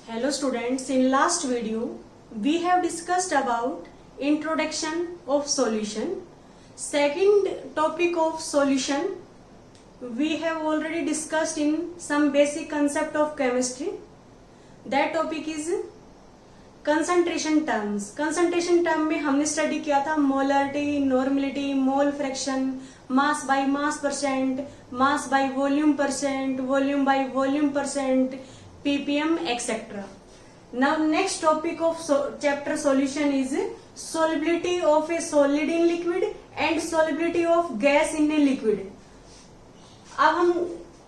Hello students, in last video we have discussed about introduction of solution. Second topic of solution we have already discussed in some basic concept of chemistry. That topic is concentration terms. Concentration term में हमने study किया था molarity, normality, mole fraction, mass by mass percent, mass by volume percent, volume by volume percent, ppm etc. Now next topic of chapter solution is solubility of a solid in liquid and solubility of gas in a liquid. अब हम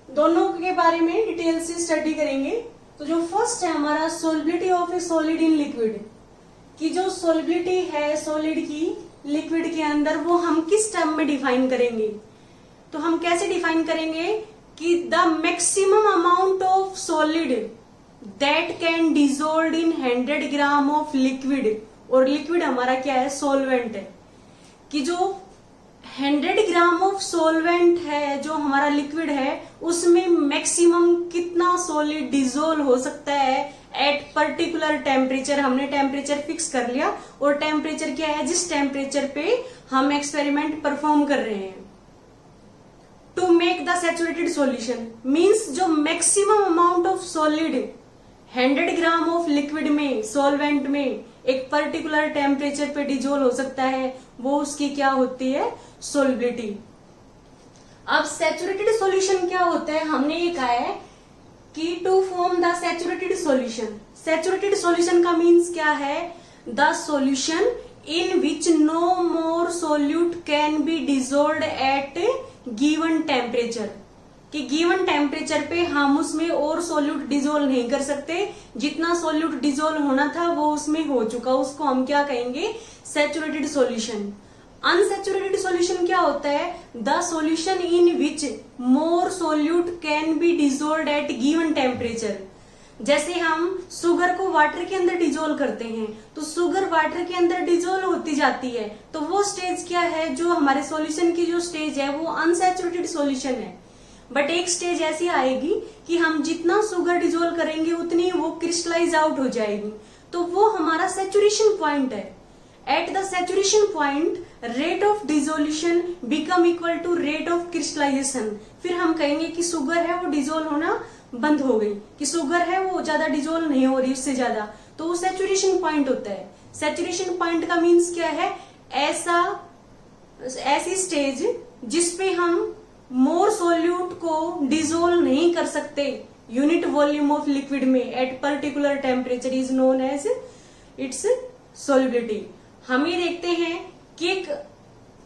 दोनों के बारे में detail से study करेंगे. तो जो फर्स्ट है हमारा solubility of a solid in liquid, कि जो solubility है solid की liquid के अंदर वो हम किस टर्म में डिफाइन करेंगे. तो हम कैसे डिफाइन करेंगे कि the maximum amount of solid that can dissolve in 100 gram of liquid. और लिक्विड हमारा क्या है, सोलवेंट है. कि जो 100 ग्राम ऑफ सोलवेंट है, जो हमारा लिक्विड है, उसमें मैक्सिमम कितना सॉलिड डिजोल्व हो सकता है एट पर्टिकुलर टेम्परेचर. हमने टेम्परेचर फिक्स कर लिया. और टेम्परेचर क्या है, जिस टेम्परेचर पे हम एक्सपेरिमेंट परफॉर्म कर रहे हैं. To make the saturated solution means जो maximum amount of solid 100 gram of liquid में, सॉल्वेंट में एक पर्टिकुलर टेम्परेचर पे डिजोल्व हो सकता है, वो उसकी क्या होती है, सोलिबिलिटी. अब सैचुरेटेड सॉल्यूशन क्या होता है, हमने ये कहा है कि to form the saturated solution. Saturated solution का मीन्स क्या है, the solution in which no more solute can be dissolve at given temperature. कि गिवन टेम्परेचर पे हम उसमें और सोल्यूट डिजोल्व नहीं कर सकते. जितना सोल्यूट डिजोल्व होना था वो उसमें हो चुका, उसको हम क्या कहेंगे, सैचुरेटेड सॉल्यूशन. अनसैचुरेटेड सॉल्यूशन क्या होता है, the solution in which more solute can be dissolve at given temperature. जैसे हम शुगर को वाटर के अंदर डिजोल्व करते हैं, तो शुगर वाटर के अंदर डिजोल्व होती जाती है. तो वो स्टेज क्या है, जो हमारे सॉल्यूशन की जो स्टेज है वो अनसैचुरेटेड सॉल्यूशन है. बट एक स्टेज ऐसी आएगी कि हम जितना शुगर डिजोल्व करेंगे उतनी वो क्रिस्टलाइज आउट हो जाएगी. तो वो हमारा सैचुरेशन पॉइंट है. At the saturation point rate of dissolution become equal to rate of crystallization. फिर हम कहेंगे कि शुगर है वो डिजोल्व होना बंद हो गई, कि शुगर है वो ज्यादा डिजोल्व नहीं हो रही उससे ज्यादा. तो वो सैचुरेशन पॉइंट होता है. सैचुरेशन पॉइंट का मीन्स क्या है, ऐसी स्टेज जिसपे हम मोर सोल्यूट को डिजोल्व नहीं कर सकते यूनिट वॉल्यूम ऑफ लिक्विड में at particular temperature is known as its solubility. हम ये देखते हैं कि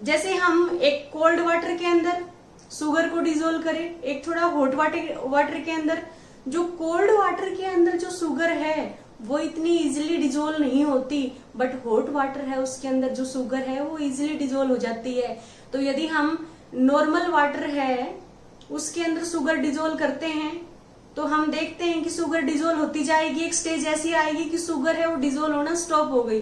जैसे हम एक कोल्ड वाटर के अंदर शुगर को डिजोल्व करें, एक थोड़ा हॉट वाटर के अंदर, जो कोल्ड वाटर के अंदर जो शुगर है वो इतनी इजीली डिजोल्व नहीं होती. बट हॉट वाटर है उसके अंदर जो शुगर है वो इजीली डिजोल्व हो जाती है. तो यदि हम नॉर्मल वाटर है उसके अंदर शुगर डिजोल्व करते हैं तो हम देखते हैं कि शुगर डिजोल्व होती जाएगी. एक स्टेज ऐसी आएगी कि शुगर है वो डिजोल्व होना स्टॉप हो गई.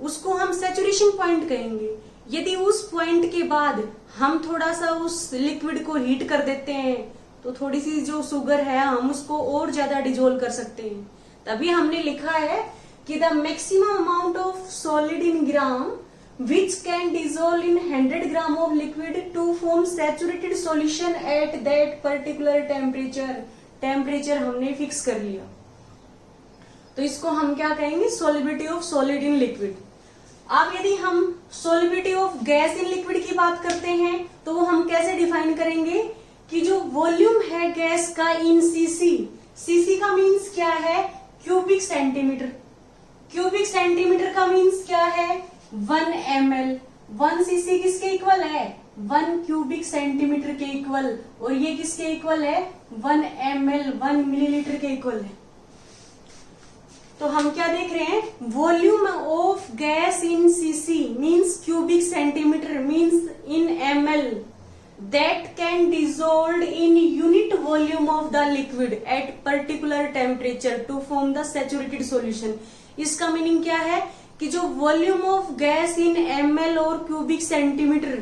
उसको हम सैचुरेशन पॉइंट कहेंगे. यदि उस पॉइंट के बाद हम थोड़ा सा उस लिक्विड को हीट कर देते हैं तो थोड़ी सी जो शुगर है हम उसको और ज्यादा डिजोल्व कर सकते हैं. तभी हमने लिखा है कि the maximum amount of solid in gram which can dissolve in 100 gram of liquid to form saturated solution at that particular temperature. Temperature हमने फिक्स कर लिया. तो इसको हम क्या कहेंगे, solubility of solid in liquid. अब यदि हम solubility of gas in liquid की बात करते हैं तो वो हम कैसे डिफाइन करेंगे कि जो वॉल्यूम है गैस का इन सीसी. सीसी का मीन्स क्या है, क्यूबिक सेंटीमीटर. क्यूबिक सेंटीमीटर का मीन्स क्या है, 1 ml. 1 cc किसके इक्वल है, 1 क्यूबिक सेंटीमीटर के इक्वल. और ये किसके इक्वल है, 1 ml 1 मिलीलीटर के इक्वल है. तो हम क्या देख रहे हैं, volume of gas in CC means cubic centimetre means in ml that can dissolve in unit volume of the liquid at particular temperature to form the saturated solution. इसका meaning क्या है कि जो volume of gas in ml और cubic centimetre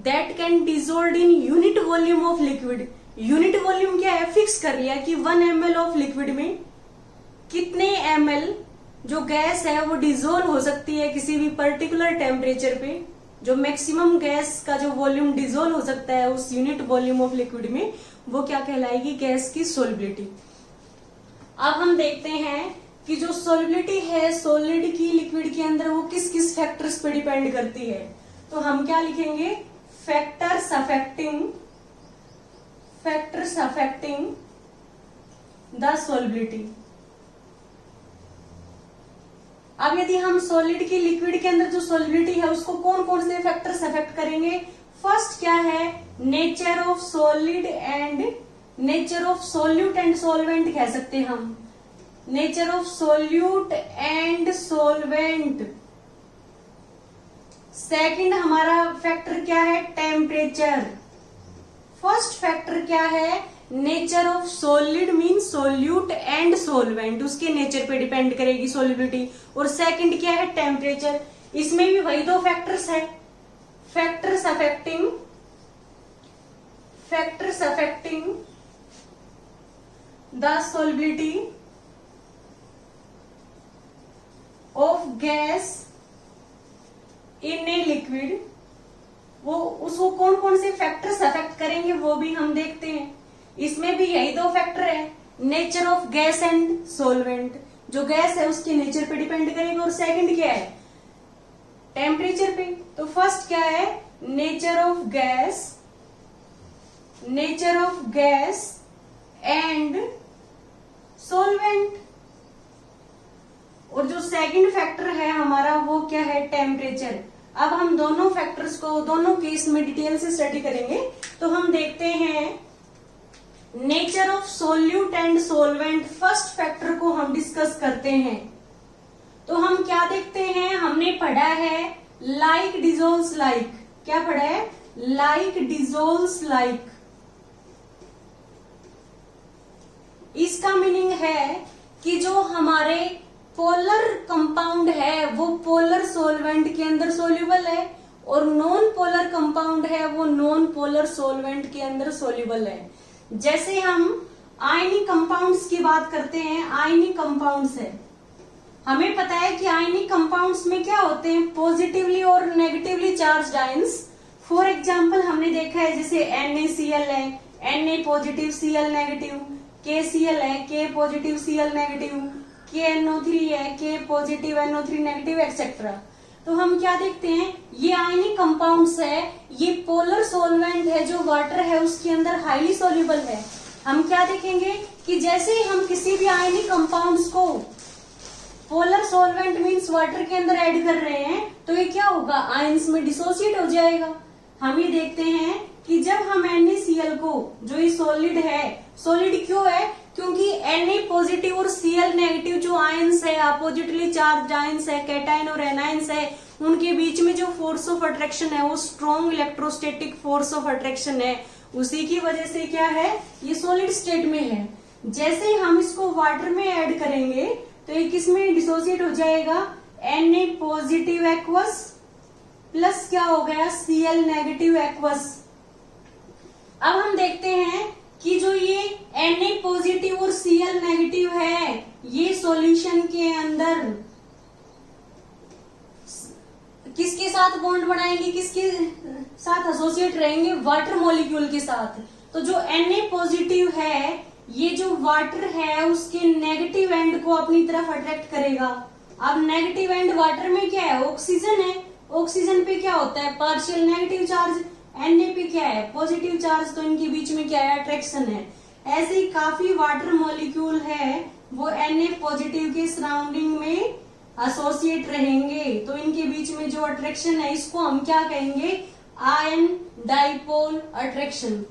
that can dissolve in unit volume of liquid. Unit volume क्या है, fix कर लिया कि 1 ml ऑफ लिक्विड में कितने ml जो गैस है वो डिजोल्व हो सकती है किसी भी पर्टिकुलर टेम्परेचर पे, जो मैक्सिमम गैस का जो वॉल्यूम डिजोल्व हो सकता है उस यूनिट वॉल्यूम ऑफ लिक्विड में, वो क्या कहलाएगी, गैस की सोलिबिलिटी। अब हम देखते हैं कि जो सोलिबिलिटी है सॉलिड की लिक्विड के अंदर, वो किस किस फैक्टर्स पे डिपेंड करती है। तो हम क्या लिखेंगे, फैक्टर्स अफेक्टिंग द सोलिबिलिटी। अब यदि हम सॉलिड की लिक्विड के अंदर जो सोलिबिलिटी है उसको कौन कौन से फैक्टर्स अफेक्ट करेंगे। फर्स्ट क्या है, nature of solid and nature of solute and solvent कह सकते हैं हम, nature of solute and solvent. Second हमारा फैक्टर क्या है, टेम्परेचर। फर्स्ट फैक्टर क्या है, nature of solid mean solute and solvent, उसके नेचर पे डिपेंड करेगी सोलिबिलिटी। और सेकंड क्या है, टेम्परेचर। इसमें भी वही दो फैक्टर्स है, factors affecting the solubility of gas in a liquid. वो उसको कौन कौन से फैक्टर्स अफेक्ट करेंगे वो भी हम देखते हैं। इसमें भी यही दो फैक्टर है, nature of gas and solvent, जो गैस है उसके नेचर पे डिपेंड करेगा। और सेकंड क्या है, टेम्परेचर पे। तो फर्स्ट क्या है, nature of gas and solvent. और जो सेकंड फैक्टर है हमारा वो क्या है, टेम्परेचर। अब हम दोनों फैक्टर्स को दोनों केस में डिटेल से स्टडी करेंगे। तो हम देखते हैं nature of solute and solvent, first factor को हम डिस्कस करते हैं। तो हम क्या देखते हैं, हमने पढ़ा है लाइक डिजोल्व्स लाइक। क्या पढ़ा है, लाइक डिजोल्व्स लाइक। इसका मीनिंग है कि जो हमारे पोलर कंपाउंड है वो पोलर सॉल्वेंट के अंदर सोल्यूबल है, और नॉन पोलर कंपाउंड है वो नॉन पोलर सॉल्वेंट के अंदर सोल्यूबल है। जैसे हम आयनिक कंपाउंड्स की बात करते हैं, आयनिक कंपाउंड्स है, हमें पता है कि आयनिक कंपाउंड्स में क्या होते हैं, पॉजिटिवली और negatively charged ions. For example हमने देखा है जैसे NaCl है, Na positive Cl negative, KCl है, K positive Cl negative, KNO3 है, K positive NO3 negative etcetera. तो हम क्या देखते हैं, ये आयनिक कंपाउंड्स है, ये पोलर सॉल्वेंट है, जो वाटर है उसके अंदर हाईली सोल्यूबल है। हम क्या देखेंगे कि जैसे ही हम किसी भी आयनिक कंपाउंड्स को पोलर सॉल्वेंट मींस वाटर के अंदर ऐड कर रहे हैं तो ये क्या होगा, आयंस में डिसोसिएट हो जाएगा। हम ये देखते हैं कि जब हम NaCl को, जो ये सॉलिड है, सॉलिड क्यों है, क्योंकि Na पॉजिटिव और Cl नेगेटिव जो आयंस है, अपोजिटली चार्ज आयंस है, कैटायन और एनायंस है, उनके बीच में जो फोर्स ऑफ अट्रैक्शन है वो strong electrostatic force of attraction है। उसी की वजह से क्या है, ये सॉलिड स्टेट में है। जैसे ही हम इसको वाटर में ऐड करेंगे तो ये किस में डिसोसिएट हो जाएगा, Na पॉजिटिव एक्वस प्लस क्या हो गया, Cl नेगेटिव एक्वस। अब हम देखते हैं कि जो ये Na पॉजिटिव और Cl नेगेटिव है, ये सॉल्यूशन के अंदर किसके साथ बॉन्ड बनाएंगे, किसके साथ एसोसिएट रहेंगे, वाटर मॉलिक्यूल के साथ। तो जो Na पॉजिटिव है, ये जो वाटर है उसके नेगेटिव एंड को अपनी तरफ अट्रैक्ट करेगा। अब नेगेटिव एंड वाटर में क्या है, ऑक्सीजन है, ऑक्सीजन पे क्या होता है, पार्शियल नेगेटिव चार्ज, Na पे क्या है, पॉजिटिव चार्ज, तो इनके बीच में क्या है, अट्रैक्शन है। ऐसे ही काफी वाटर मॉलिक्यूल है वो Na पॉजिटिव के सराउंडिंग में एसोसिएट रहेंगे, तो इनके बीच में जो अट्रैक्शन है इसको हम क्या कहेंगे, ion dipole attraction.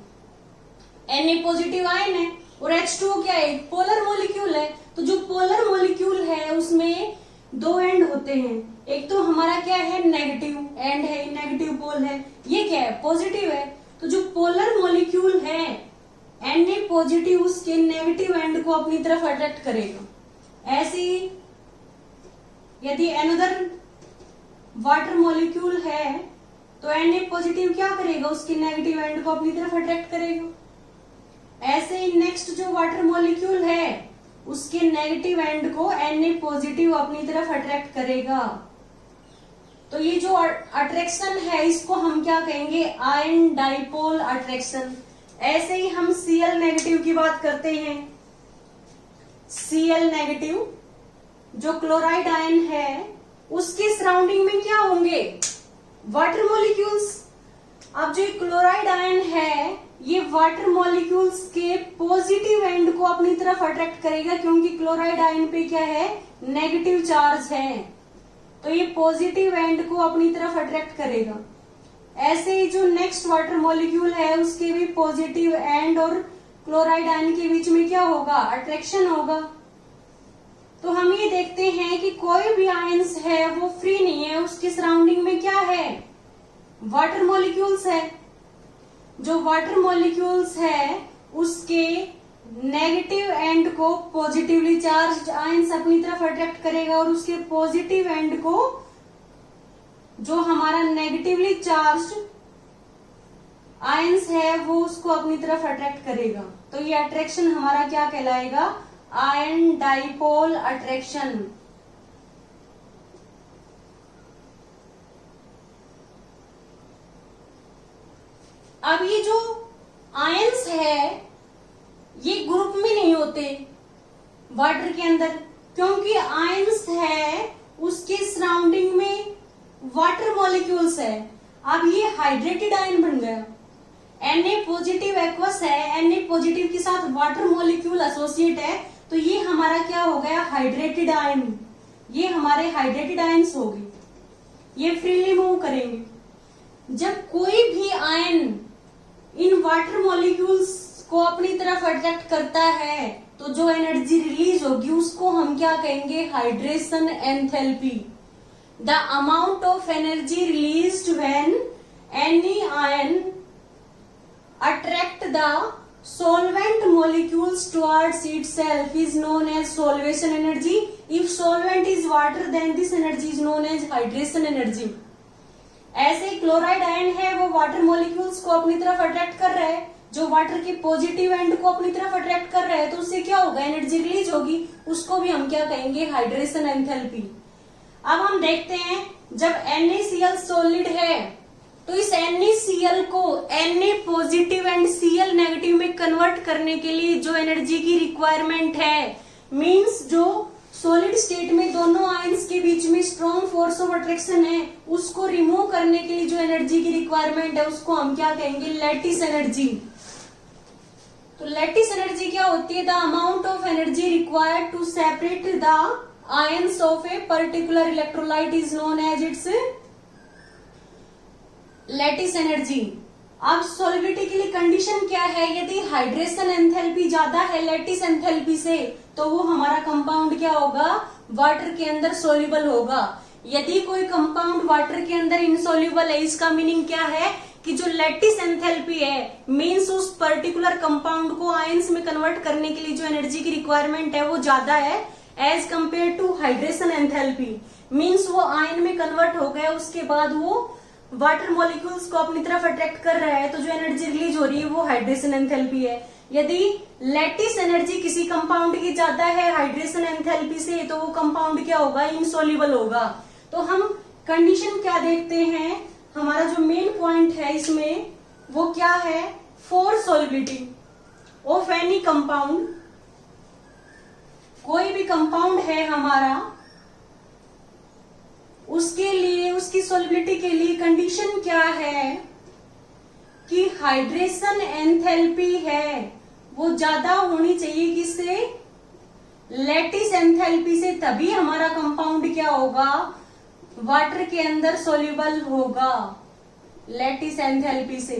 Na positive ion है और H2O क्या है, पोलर मॉलिक्यूल है। तो जो पोलर मॉलिक्यूल है उसमें दो एंड होते हैं, एक तो हमारा क्या है, नेगेटिव एंड है, नेगेटिव पोल है, ये क्या है, पॉजिटिव है। तो जो पोलर मॉलिक्यूल है Na पॉजिटिव उसके नेगेटिव एंड को अपनी तरफ अट्रैक्ट करेगा। ऐसे ही यदि अनदर वाटर मॉलिक्यूल है तो Na पॉजिटिव क्या करेगा, उसके नेगेटिव एंड को अपनी तरफ अट्रैक्ट करेगा। ऐसे ही नेक्स्ट जो वाटर मॉलिक्यूल है उसके नेगेटिव एंड को Na पॉजिटिव अपनी तरफ अट्रैक्ट करेगा। तो ये जो अट्रैक्शन है इसको हम क्या कहेंगे, आयन डाइपोल अट्रैक्शन। ऐसे ही हम Cl नेगेटिव की बात करते हैं। Cl नेगेटिव जो क्लोराइड आयन है उसके सराउंडिंग में क्या होंगे, वाटर मॉलिक्यूल्स। अब जो क्लोराइड आयन है ये वाटर मॉलिक्यूल्स के पॉजिटिव एंड को अपनी तरफ अट्रैक्ट करेगा, क्योंकि क्लोराइड आयन पे क्या है, नेगेटिव चार्ज है, तो ये पॉजिटिव एंड को अपनी तरफ अट्रैक्ट करेगा। ऐसे ही जो नेक्स्ट वाटर मॉलिक्यूल है उसके भी पॉजिटिव एंड और क्लोराइड आयन के बीच में क्या होगा, अट्रैक्शन होगा। तो हम ये देखते हैं कि कोई भी आयंस है वो फ्री नहीं है, उसकी सराउंडिंग में क्या है, वाटर मॉलिक्यूल्स है। जो वाटर मॉलिक्यूल्स है उसके नेगेटिव एंड को पॉजिटिवली चार्ज आयंस अपनी तरफ अट्रैक्ट करेगा और उसके पॉजिटिव एंड को जो हमारा नेगेटिवली चार्ज आयंस है वो उसको अपनी तरफ अट्रैक्ट करेगा। तो ये अट्रैक्शन हमारा क्या कहलाएगा, आयन डाइपोल अट्रैक्शन। अब ये जो आयंस है ये ग्रुप में नहीं होते वाटर के अंदर, क्योंकि आयंस है उसके सराउंडिंग में वाटर मॉलिक्यूल्स है। अब ये हाइड्रेटेड आयन बन गया, Na पॉजिटिव एक्वस है, Na पॉजिटिव के साथ वाटर मॉलिक्यूल एसोसिएट है, तो ये हमारा क्या हो गया, हाइड्रेटेड आयन। ये हमारे हाइड्रेटेड आयंस हो गए, ये फ्रीली मूव करेंगे। जब कोई भी आयन इन वाटर मॉलिक्यूल्स को अपनी तरफ अट्रैक्ट करता है तो जो एनर्जी रिलीज होगी उसको हम क्या कहेंगे, hydration enthalpy. The amount of energy released when any ion attract the solvent molecules towards itself is known as solvation energy. If solvent is water then this energy is known as hydration energy. ऐसे chloride ion है वो water molecules को अपनी तरफ attract कर रहा है, जो वाटर के पॉजिटिव एंड को अपनी तरफ अट्रैक्ट कर रहा है, तो उससे क्या होगा, एनर्जी रिलीज होगी, उसको भी हम क्या कहेंगे, हाइड्रेशन एंथैल्पी। अब हम देखते हैं जब NaCl सॉलिड है तो इस NaCl को Na positive and Cl negative में कन्वर्ट करने के लिए जो एनर्जी की रिक्वायरमेंट है, मींस जो सॉलिड स्टेट में दोनों आयंस के बीच में स्ट्रॉन्ग फोर्स ऑफ अट्रैक्शन है, उसको रिमूव करने के लिए जो एनर्जी की रिक्वायरमेंट है उसको हम क्या कहेंगे, लैटिस एनर्जी। तो लैटिस एनर्जी क्या होती है, the amount of energy required to separate the ions of a particular electrolyte is known as its lattice energy. अब सॉलिबिलिटी के लिए कंडीशन क्या है, यदि हाइड्रेशन एंथैल्पी ज्यादा है लैटिस एंथैल्पी से तो वो हमारा कंपाउंड क्या होगा, वाटर के अंदर सोल्यूबल होगा। यदि कोई कंपाउंड वाटर के अंदर इनसोल्यूबल है, इसका मीनिंग क्या है कि जो लैटिस एंथैल्पी है मींस उस पर्टिकुलर कंपाउंड को आयंस में कन्वर्ट करने के लिए जो एनर्जी की रिक्वायरमेंट है वो ज्यादा है as compare to hydration enthalpy. Means वो आयन में कन्वर्ट हो गया, उसके बाद वो वाटर मॉलिक्यूल्स को अपनी तरफ अट्रैक्ट कर रहा है, तो जो एनर्जी रिलीज हो रही है वो हाइड्रेशन एंथैल्पी है। यदि लैटिस एनर्जी किसी कंपाउंड की ज्यादा है हाइड्रेशन एंथैल्पी से तो वो कंपाउंड क्या होगा, इनसोल्यूबल होगा। तो हम कंडीशन क्या देखते हैं, हमारा जो मेन पॉइंट है इसमें वो क्या है, for solubility of any compound. कोई भी कंपाउंड है हमारा, उसके लिए उसकी सॉल्युबिलिटी के लिए कंडीशन क्या है कि हाइड्रेशन एंथैल्पी है वो ज्यादा होनी चाहिए किससे, लैटिस एंथैल्पी से, तभी हमारा कंपाउंड क्या होगा, वाटर के अंदर सोल्यूबल होगा, लैटिस एंथैल्पी से।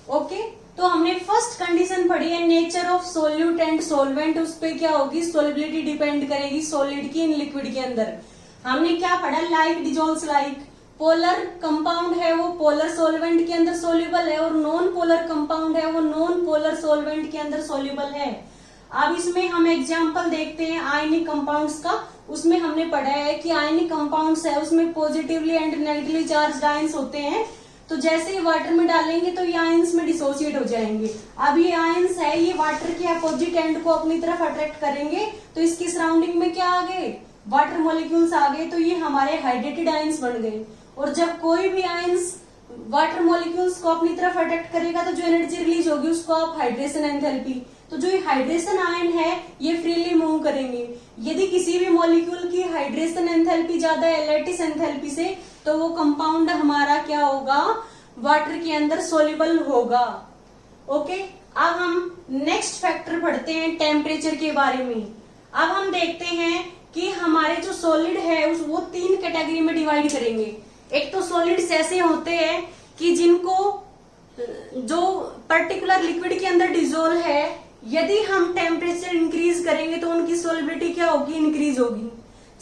ओके, तो हमने फर्स्ट कंडीशन पढ़ी है nature of solute and solvent, उस पे क्या होगी, सोलिबिलिटी डिपेंड करेगी सॉलिड की इन लिक्विड के अंदर। हमने क्या पढ़ा, like dissolves like, polar compound है वो पोलर सॉल्वेंट के अंदर सोल्यूबल है और नॉन पोलर कंपाउंड है वो नॉन पोलर सॉल्वेंट के अंदर सोल्यूबल है। अब इसमें हम एग्जांपल देखते हैं आयनिक कंपाउंड्स का। उसमें हमने पढ़ा है कि आयनिक कंपाउंड्स है उसमें positively and negatively charged ions होते हैं, तो जैसे ही वाटर में डालेंगे तो ये आयंस में डिसोसिएट हो जाएंगे। अब ये आयंस है, ये वाटर के अपोजिट एंड को अपनी तरफ अट्रैक्ट करेंगे, तो इसकी सराउंडिंग में क्या आ गए, वाटर मॉलिक्यूल्स आ गए, तो ये हमारे हाइड्रेटेड आयंस बन गए। और जब कोई भी आयंस वाटर मॉलिक्यूल्स को अपनी तरफ अट्रैक्ट करेगा तो जो एनर्जी रिलीज होगी उसको आप हाइड्रेशन एंथैल्पी, तो जो ये हाइड्रेशन आयन है ये फ्रीली मूव करेंगे। यदि किसी भी मॉलिक्यूल की हाइड्रेशन एंथैल्पी ज्यादा है लैटिस एंथैल्पी से, तो वो कंपाउंड हमारा क्या होगा, वाटर के अंदर सोल्यूबल होगा। ओके, अब हम नेक्स्ट फैक्टर पढ़ते हैं टेम्परेचर के बारे में। अब हम देखते हैं कि हमारे जो सॉलिड है वो 3 कैटेगरी में डिवाइड करेंगे। एक तो सॉलिड्स ऐसे होते हैं कि जिनको जो पर्टिकुलर लिक्विड के अंदर डिजोल्व है, यदि हम टेम्परेचर इंक्रीज करेंगे तो उनकी सोलिबिलिटी क्या होगी, इंक्रीज होगी।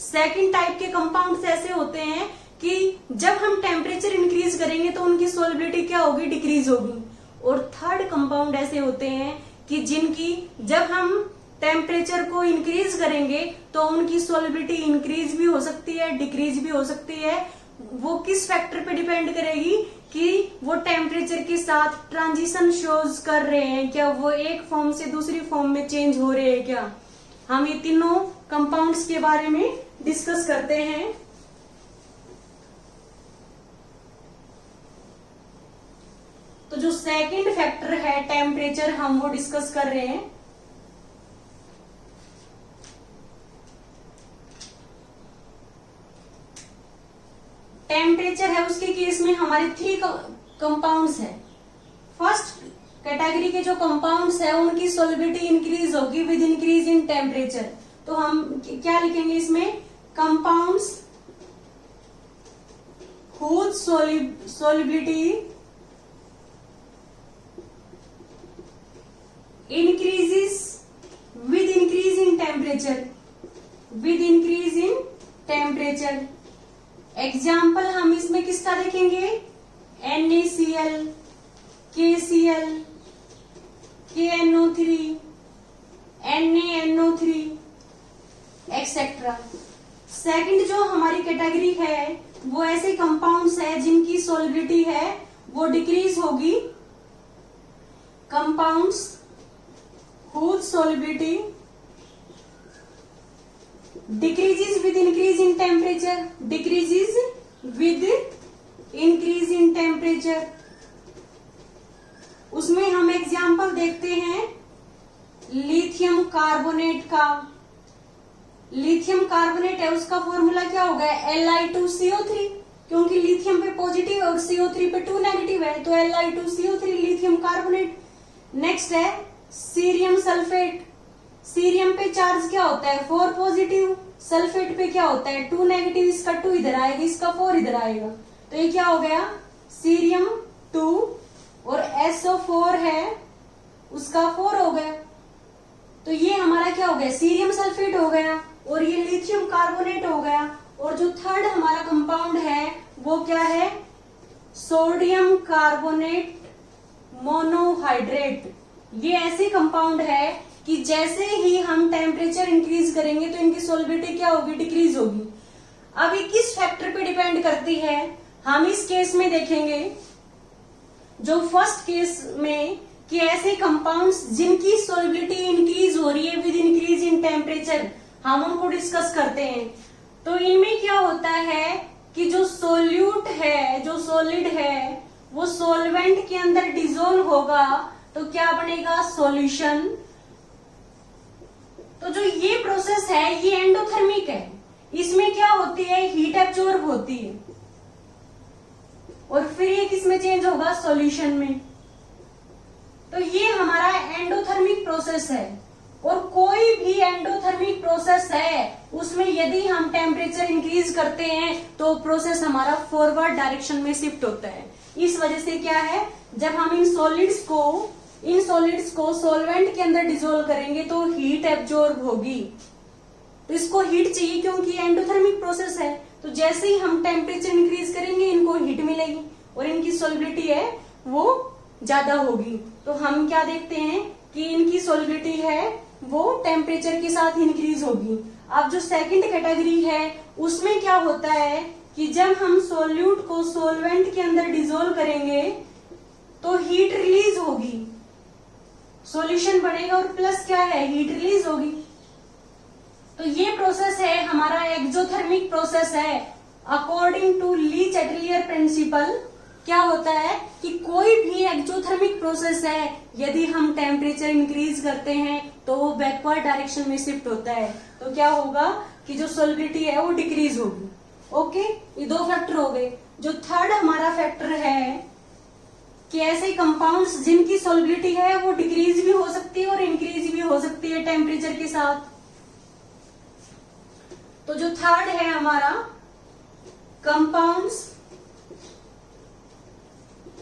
सेकंड टाइप के कंपाउंड्स ऐसे होते हैं कि जब हम टेम्परेचर इंक्रीज करेंगे तो उनकी सोलिबिलिटी क्या होगी, डिक्रीज होगी। और थर्ड कंपाउंड ऐसे होते हैं कि जिनकी जब हम टेम्परेचर को इंक्रीज करेंगे तो उनकी सोलिबिलिटी इंक्रीज भी हो सकती है, डिक्रीज भी हो सकती है। वो किस फैक्टर पे डिपेंड करेगी कि वो टेम्परेचर के साथ ट्रांजिशन शोज कर रहे हैं क्या, वो एक फॉर्म से दूसरी फॉर्म में चेंज हो रहे हैं क्या। हम ये तीनों कंपाउंड्स के बारे में डिस्कस करते हैं। तो जो सेकंड फैक्टर है टेम्परेचर, हम वो डिस्कस कर रहे हैं। टेम्परेचर है उसके केस में हमारे 3 कंपाउंड्स है। फर्स्ट कैटेगरी के जो कंपाउंड्स है उनकी सोलिबिलिटी इंक्रीज होगी विद इंक्रीज इन टेम्परेचर। तो हम क्या लिखेंगे इसमें, compounds whose solubility increases with increase in temperature, with increase in temperature। Example हम इसमें किसका देखेंगे, NaCl, KCl, KNO3, NaNO3 etcetera. Second जो हमारी कैटेगरी है वो ऐसे कंपाउंड्स है जिनकी सोलिबिलिटी है वो डिक्रीज होगी। Compounds whose solubility decreases with increase in temperature, decreases with increase in temperature। उसमें हम एग्जाम्पल देखते हैं लिथियम कार्बोनेट का। लिथियम कार्बोनेट है उसका फॉर्मूला क्या होगा, Li2CO3, क्योंकि लिथियम पे पॉजिटिव है और CO3 पे 2 नेगेटिव है, तो Li2CO3 लिथियम कार्बोनेट। नेक्स्ट है सीरियम सल्फेट। सीरियम पे चार्ज क्या होता है, 4 पॉजिटिव, सल्फेट पे क्या होता है 2 नेगेटिव, इसका 2 इधर आएगा, इसका 4 इधर आएगा, तो ये क्या हो गया सीरियम 2, और SO4 है उसका 4 हो गया, तो ये हमारा क्या हो गया सीरियम सल्फेट हो गया, और ये लिथियम कार्बोनेट हो गया। और जो थर्ड हमारा कंपाउंड है वो क्या है, सोडियम कार्बोनेट मोनोहाइड्रेट। ये ऐसे कंपाउंड है कि जैसे ही हम टेम्परेचर इंक्रीज करेंगे तो इनकी सोलिबिलिटी क्या होगी, डिक्रीज होगी। अब ये किस फैक्टर पे डिपेंड करती है, हम इस केस में देखेंगे जो फर्स्ट केस में कि ऐसे कंपाउंड्स जिनकी सोलिबिलिटी इंक्रीज हो रही है विद इंक्रीज इन टेम्परेचर, हम उनको डिस्कस करते हैं। तो इनमें क्या होता है कि जो सोल्यूट है, जो सॉलिड है, वो सॉल्वेंट के अंदर डिसॉल्व होगा तो क्या बनेगा, सॉल्यूशन। तो जो ये प्रोसेस है ये एंडोथर्मिक है, इसमें क्या होती है, हीट एब्जॉर्ब होती है, और फिर ये किसमें चेंज होगा, सॉल्यूशन में। तो ये हमारा एंडोथर्मिक प्रोसेस है, और कोई भी एंडोथर्मिक प्रोसेस है उसमें यदि हम टेम्परेचर इंक्रीज करते हैं तो प्रोसेस हमारा फॉरवर्ड डायरेक्शन में शिफ्ट होता है। इस वजह से क्या है, जब हम इन सॉलिड्स को सॉल्वेंट के अंदर डिसॉल्व करेंगे तो हीट एब्जॉर्ब होगी, तो इसको हीट चाहिए क्योंकि एंडोथर्मिक प्रोसेस है। तो जैसे ही हम टेम्परेचर इंक्रीज करेंगे इनको हीट मिलेगी और इनकी सॉल्युबिलिटी है वो ज्यादा होगी। तो हम क्या देखते हैं कि इनकी सॉल्युबिलिटी है वो टेम्परेचर के साथ इंक्रीज होगी। अब जो सेकंड कैटेगरी है उसमें क्या होता है कि जब हम सॉल्यूट को सॉल्वेंट के अंदर डिसॉल्व करेंगे तो हीट रिलीज होगी, सॉल्यूशन बढ़ेगा और प्लस क्या है, हीट रिलीज होगी। तो ये प्रोसेस है हमारा एक्सोथर्मिक प्रोसेस है। According to Le Chatelier principle क्या होता है कि कोई भी एक्सोथर्मिक प्रोसेस है, यदि हम टेम्परेचर इंक्रीज करते हैं तो वो बैकवर्ड डायरेक्शन में शिफ्ट होता है, तो क्या होगा कि जो सॉल्युबिलिटी है वो डिक्रीज होगी। ओके, ये दो फैक्टर हो गए। जो थर्ड हमारा फैक्टर है कि ऐसे कंपाउंड्स जिनकी सॉल्युबिलिटी है वो डिक्रीज भी हो सकती है और इंक्रीज भी हो सकती है टेम्परेचर के साथ। तो जो थर्ड है हमारा compounds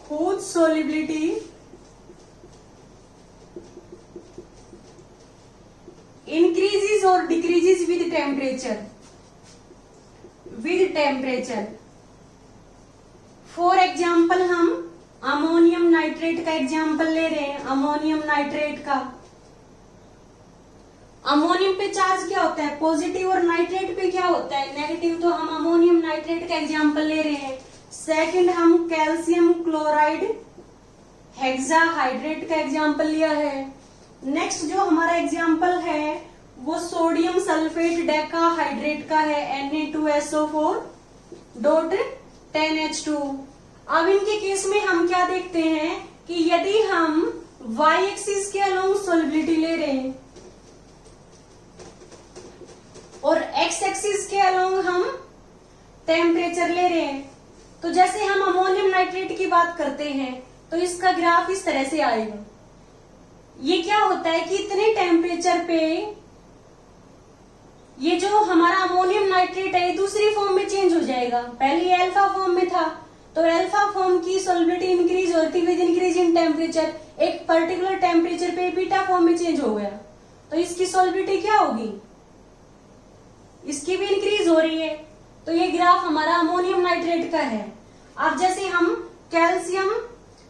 whose solubility increases or decreases with temperature, for example हम अमोनियम नाइट्रेट का एग्जाम्पल ले रहे हैं। अमोनियम नाइट्रेट का, अमोनियम पे चार्ज क्या होता है, पॉजिटिव, और नाइट्रेट पे क्या होता है, नेगेटिव। तो हम अमोनियम नाइट्रेट का एग्जाम्पल ले रहे हैं। सेकंड हम कैल्शियम क्लोराइड हेक्साहाइड्रेट का एग्जाम्पल लिया है। नेक्स्ट जो हमारा एग्जाम्पल है वो सोडियम सल्फेट डेकाहाइड्रेट का है, Na2SO4 डॉट 10H2। अब इनके केस में हम क्या देखते हैं कि यदि हम y एक्सिस के अलोंग सॉल्युबिलिटी ले रहे हैं और x एक्सिस के अलोंग हम टेम्परेचर ले रहे हैं, तो जैसे हम अमोनियम नाइट्रेट की बात करते हैं तो इसका ग्राफ इस तरह से आएगा। ये क्या होता है कि इतने टेम्परेचर पे ये जो हमारा अमोनियम नाइट्रेट है दूसरी फॉर्म में चेंज हो जाएगा। पहले अल्फा फॉर्म में था, तो अल्फा फॉर्म की सॉल्युबिलिटी इंक्रीज होती विद इंक्रीज इन टेम्परेचर, एक पर्टिकुलर टेम्परेचर पे बीटा फॉर्म में चेंज हो गया, तो इसकी सॉल्युबिलिटी क्या होगी, इसकी भी इंक्रीज हो रही है। तो ये ग्राफ हमारा अमोनियम नाइट्रेट का है। अब जैसे हम कैल्शियम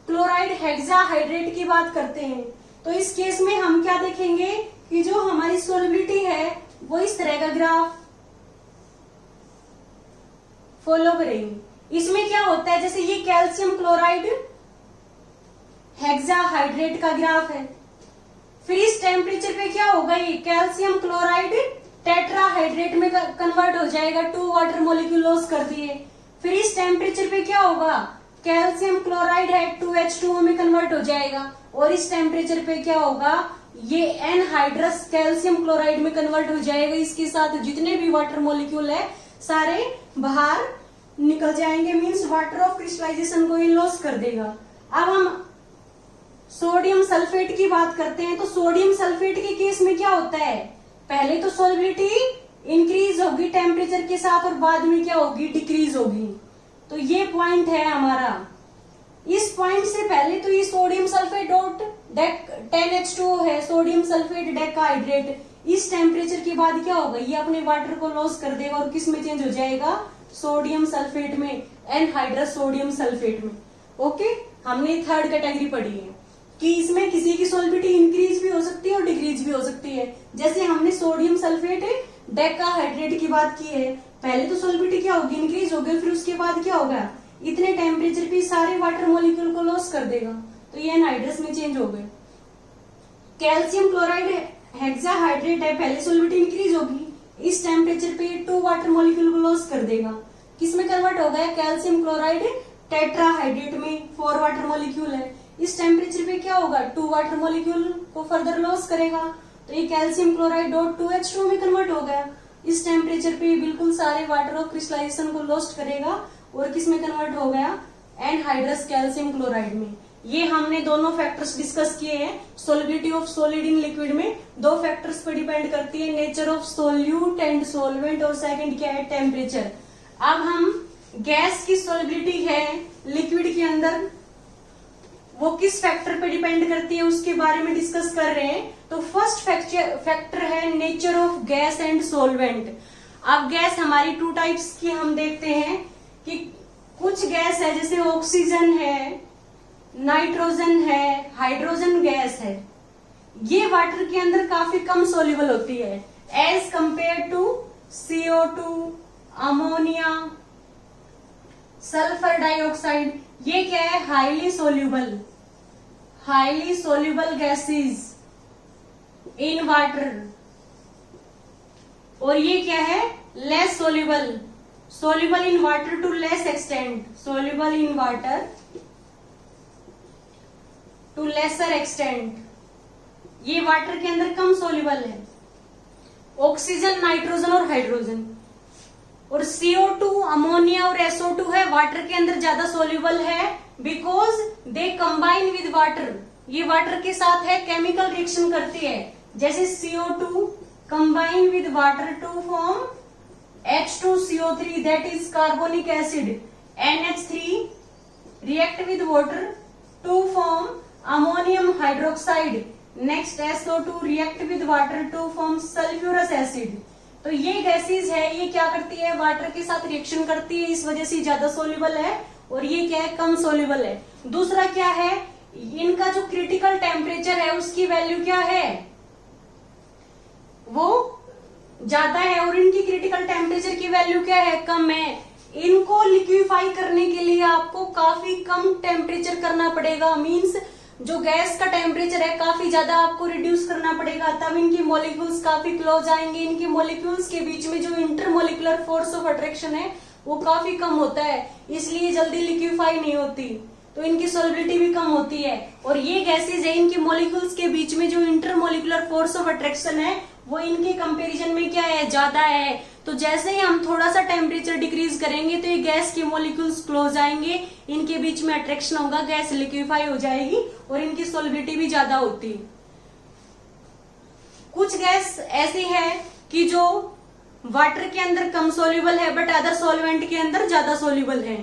क्लोराइड हेक्साहाइड्रेट की बात करते हैं तो इस केस में हम क्या देखेंगे कि जो हमारी सॉल्युबिलिटी है वो इस तरह का ग्राफ फॉलो करेंगे। इसमें क्या होता है, जैसे ये कैल्शियम क्लोराइड हेक्साहाइड्रेट का ग्राफ है, फिर इस टेम्परेचर पे क्या होगा, ये कैल्शियम क्लोराइड टेट्राहाइड्रेट में कन्वर्ट हो जाएगा, 2 वाटर मॉलिक्यूल लॉस कर दिए। फिर इस टेम्परेचर पे क्या होगा, कैल्शियम क्लोराइड है 2H2O में कन्वर्ट हो जाएगा, और इस टेम्परेचर पे क्या होगा, ये एनहाइड्रस कैल्शियम क्लोराइड में कन्वर्ट हो जाएगा। इसके साथ जितने भी वाटर मॉलिक्यूल है सारे बाहर निकल जाएंगे, मीन्स वाटर ऑफ क्रिस्टलाइजेशन को ये लॉस कर देगा। अब हम सोडियम सल्फेट की बात करते हैं, तो सोडियम सल्फेट के केस में क्या होता है, पहले तो सॉल्युबिलिटी इंक्रीज होगी टेम्परेचर के साथ और बाद में क्या होगी, डिक्रीज होगी। तो ये पॉइंट है हमारा। इस पॉइंट से पहले तो ये सोडियम सल्फेट डॉट 10H2O है, सोडियम सल्फेट डेकाहाइड्रेट। इस टेम्परेचर के बाद क्या होगा, ये अपने वाटर को लॉस कर देगा और किस में चेंज हो जाएगा, सोडियम सल्फेट में, एनहाइड्रस सोडियम सल्फेट में। ओके, हमने थर्ड कैटेगरी पढ़ी है कि इसमें किसी की सॉल्युबिलिटी इंक्रीज भी हो सकती है और डिक्रीज भी हो सकती है। जैसे हमने सोडियम सल्फेट डेकाहाइड्रेट की बात की है, पहले तो सॉल्युबिलिटी क्या होगी, इंक्रीज होगी, फिर उसके बाद क्या होगा, इतने टेम्परेचर पे सारे वाटर मॉलिक्यूल को लॉस कर देगा, तो ये एनहाइड्रस में चेंज हो गए। कैल्शियम क्लोराइड हेक्साहाइड्रेट है, पहले सॉल्युबिलिटी इंक्रीज होगी, इस टेम्परेचर पे 2 वाटर मॉलिक्यूल को लॉस कर देगा, किस में कन्वर्ट हो गया, कैल्शियम क्लोराइड टेट्राहाइड्रेट में, 4 वाटर मॉलिक्यूल है। इस टेम्परेचर पे क्या होगा, 2 वाटर मॉलिक्यूल को फर्दर लॉस करेगा, तो ये कैल्शियम क्लोराइड डॉट 2H2 में कन्वर्ट हो गया। इस टेम्परेचर पे बिल्कुल सारे वाटर ऑफ क्रिस्टलाइजेशन को लॉस्ट करेगा और किस में कन्वर्ट हो गया, एनहाइड्रस कैल्शियम क्लोराइड में। ये हमने दोनों फैक्टर्स डिस्कस किए हैं। Solubility of solid in liquid में 2 फैक्टर्स पर डिपेंड करती है, nature of solute and solvent, और सेकंड क्या है, टेम्परेचर। अब हम गैस की सॉल्युबिलिटी है लिक्विड के अंदर, वो किस फैक्टर पे डिपेंड करती है उसके बारे में डिस्कस कर रहे हैं। तो फर्स्ट फैक्टर है nature of gas and solvent. अब गैस हमारी 2 टाइप्स की हम देखते हैं कि कुछ गैस है जैसे ऑक्सीजन है, नाइट्रोजन है, हाइड्रोजन गैस है, ये वाटर के अंदर काफी कम सोल्यूबल होती है as compare to CO2, ammonia, sulphur dioxide, ये क्या है, highly soluble gases in water. और ये क्या है, less soluble in water to less extent, soluble in water to lesser extent, ये वाटर के अंदर कम सोल्यूबल है। ऑक्सीजन, नाइट्रोजन और हाइड्रोजन। और CO2, अमोनिया और SO2 है, वाटर के अंदर ज्यादा सोल्यूबल है, because they combine with water, ये वाटर के साथ है, केमिकल रिएक्शन करती है। जैसे CO2 combine with water to form H2CO3 that is carbonic acid, NH3 react with water to form ammonium hydroxide, next SO2 react with water to form sulphurous acid. तो ये gases है, ये क्या करती है, वाटर के साथ रिएक्शन करती है, इस वजह से ज्यादा सोल्यूबल है। और ये क्या है, कम सोल्यूबल है। दूसरा क्या है, इनका जो क्रिटिकल टेम्परेचर है उसकी वैल्यू क्या है, वो ज्यादा है। और इनकी क्रिटिकल टेम्परेचर की वैल्यू क्या है, कम है। इनको लिक्विफाई करने के लिए आपको काफी कम टेम्परेचर करना पड़ेगा, मीन्स जो गैस का टेम्परेचर है काफी ज्यादा आपको रिड्यूस करना पड़ेगा, तब इनकी मॉलिक्यूल्स काफी क्लोज आएंगे। इनकी मॉलिक्यूल्स के बीच में जो इंटरमोलिकुलर फोर्स ऑफ अट्रैक्शन है वो काफी कम होता है, इसलिए जल्दी लिक्विफाई नहीं होती, तो इनकी सॉल्युबिलिटी भी कम होती है। और ये गैसेज है, इनकी मॉलिक्यूल्स के बीच में जो इंटरमोलिकुलर फोर्स ऑफ अट्रैक्शन है वो इनके कंपैरिजन में क्या है, ज्यादा है। तो जैसे ही हम थोड़ा सा टेम्परेचर डिक्रीज करेंगे तो ये गैस के मॉलिक्यूल्स क्लोज आएंगे, इनके बीच में अट्रैक्शन होगा, गैस लिक्विफाई हो जाएगी और इनकी सॉल्युबिलिटी भी ज्यादा होती है। कुछ गैस ऐसी है कि जो वाटर के अंदर कम सोल्यूबल है बट अदर सॉल्वेंट के अंदर ज्यादा सोल्यूबल है।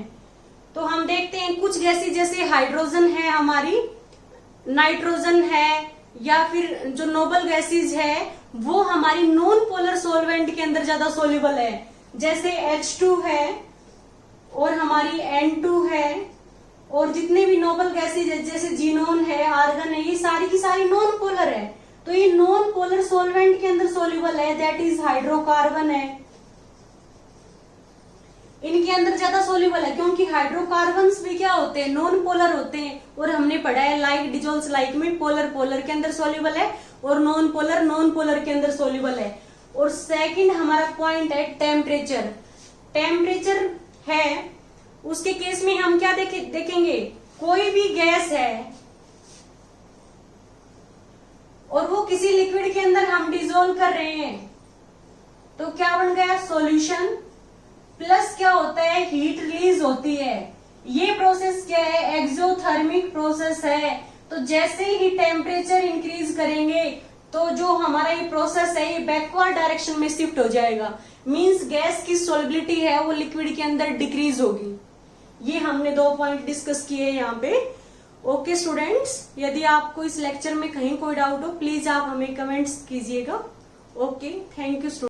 तो हम देखते हैं कुछ गैसेज जैसे हाइड्रोजन है हमारी, नाइट्रोजन है, या फिर जो नोबल गैसेज है वो हमारी नॉन पोलर सॉल्वेंट के अंदर ज्यादा सोल्यूबल है। जैसे H2 है और हमारी N2 है, और जितने भी नोबल गैसेज है जैसे जीनोन है, आर्गन है, ये सारी की सारी नॉन पोलर है। तो ये नॉन पोलर सॉल्वेंट के अंदर सोल्यूबल है, दैट इज हाइड्रोकार्बन है, इनके अंदर ज्यादा सोल्यूबल है, क्योंकि हाइड्रोकार्बन्स भी क्या होते हैं, नॉन पोलर होते हैं। और हमने पढ़ा है लाइक डिजोल्व्स लाइक में पोलर के अंदर सोल्यूबल है और नॉन पोलर के अंदर सोल्यूबल है। और सेकंड हमारा पॉइंट है टेम्परेचर है, उसके केस में हम क्या देखेंगे, कोई भी गैस है और वो किसी लिक्विड के अंदर हम डिजोल्व कर रहे हैं तो क्या बन गया, सॉल्यूशन, प्लस क्या होता है, हीट रिलीज होती है। ये प्रोसेस क्या है, एक्सोथर्मिक प्रोसेस है। तो जैसे ही टेम्परेचर इंक्रीज करेंगे तो जो हमारा ये प्रोसेस है ये बैकवर्ड डायरेक्शन में शिफ्ट हो जाएगा, मींस गैस की सॉल्युबिलिटी है वो लिक्विड के अंदर डिक्रीज होगी। ये हमने 2 पॉइंट डिस्कस किए यहाँ पे। ओके स्टूडेंट्स, यदि आपको इस लेक्चर में कहीं कोई डाउट हो प्लीज आप हमें कमेंट्स कीजिएगा। Okay, thank you students.